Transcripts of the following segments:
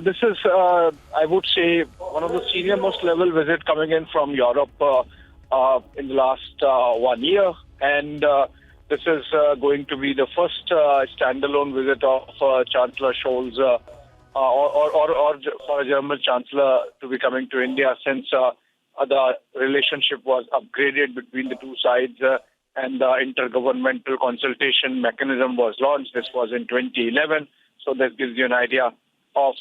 This is, I would say, one of the senior most level visit coming in from Europe in the last 1 year. And this is going to be the first standalone visit of Chancellor Scholz or for a German Chancellor to be coming to India since the relationship was upgraded between the two sides and the intergovernmental consultation mechanism was launched. This was in 2011. So that gives you an idea of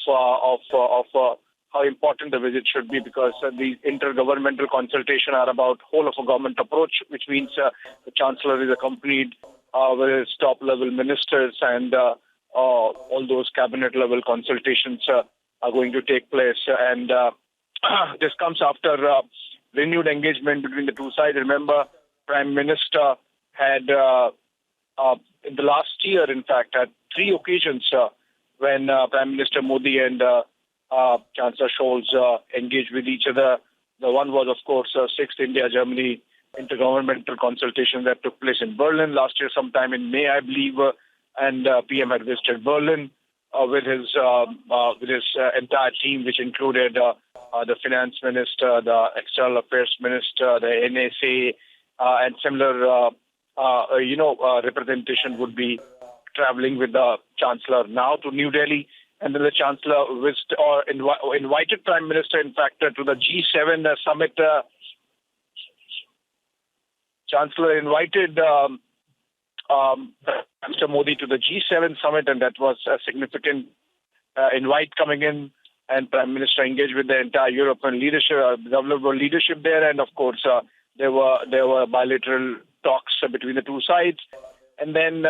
how important the visit should be, because the intergovernmental consultation are about whole of a government approach, which means the Chancellor is accompanied with his top-level ministers, and all those cabinet-level consultations are going to take place. And this comes after renewed engagement between the two sides. Remember, Prime Minister had, in the last year, in fact, had three occasions when Prime Minister Modi and Chancellor Scholz engaged with each other. The one was, of course, 6th India-Germany intergovernmental consultation that took place in Berlin last year, sometime in May, I believe, and PM had visited Berlin with his entire team, which included the Finance Minister, the External Affairs Minister, the NSA, and similar, representation would be traveling with the Chancellor now to New Delhi. And then the Chancellor invited Prime Minister, in fact, to the G7 summit. Chancellor invited Mr. Modi to the G7 summit, and that was a significant invite coming in. And Prime Minister engaged with the entire European leadership, development leadership there, and of course there were bilateral talks between the two sides. And then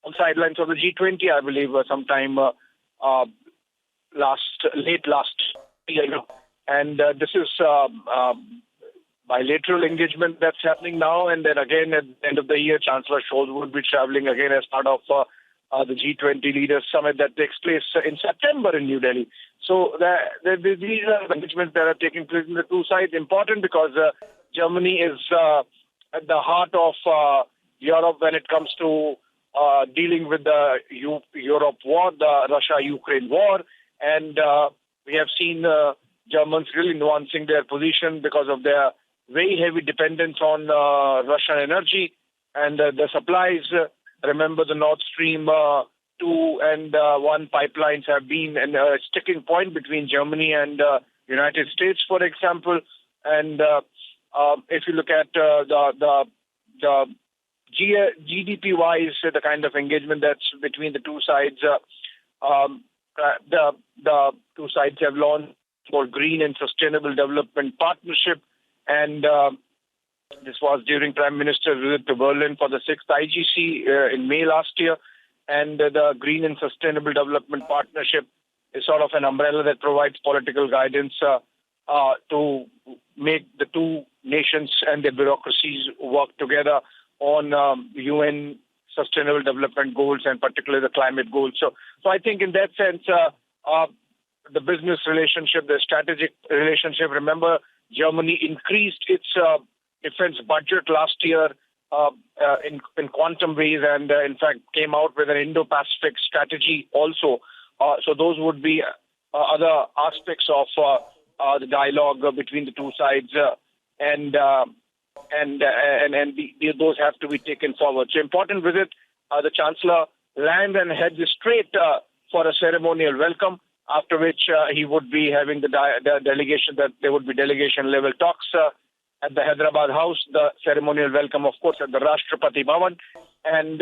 on sidelines of the G20, I believe, sometime late last year. And this is bilateral engagement that's happening now. And then again, at the end of the year, Chancellor Scholz would be traveling again as part of the G20 Leaders Summit that takes place in September in New Delhi. So these are engagements that are taking place in the two sides. Important because Germany is at the heart of Europe when it comes to dealing with the Europe war, the Russia-Ukraine war. And we have seen Germans really nuancing their position because of their very heavy dependence on Russian energy and the supplies. Remember, the Nord Stream 2 and 1 pipelines have been a sticking point between Germany and United States, for example. And if you look at the GDP-wise, the kind of engagement that's between the two sides, the two sides have launched for Green and Sustainable Development Partnership, and this was during Prime Minister's visit to Berlin for the 6th IGC in May last year. And the Green and Sustainable Development Partnership is sort of an umbrella that provides political guidance to make the two nations and their bureaucracies work together on UN Sustainable Development Goals, and particularly the climate goals. So I think in that sense, the business relationship, the strategic relationship. Remember, Germany increased its defense budget last year in quantum ways, and in fact came out with an Indo-Pacific strategy also. So those would be other aspects of the dialogue between the two sides, and those have to be taken forward. So important visit. The Chancellor lands and heads straight for a ceremonial welcome, after which he would be having the delegation, that there would be delegation-level talks at the Hyderabad House, the ceremonial welcome, of course, at the Rashtrapati Bhavan. And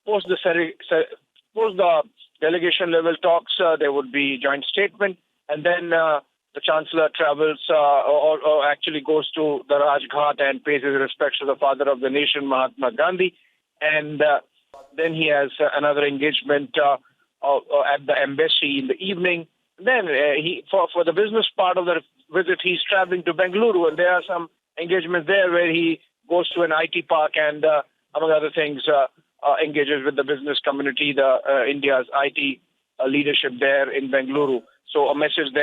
post the delegation-level talks, there would be joint statement. And then the Chancellor travels or actually goes to the Rajghat and pays his respects to the father of the nation, Mahatma Gandhi. And then he has another engagement at the embassy in the evening. Then for the business part of the visit, he's traveling to Bengaluru, and there are some engagements there where he goes to an IT park and, among other things, engages with the business community, India's IT leadership there in Bengaluru. So a message there.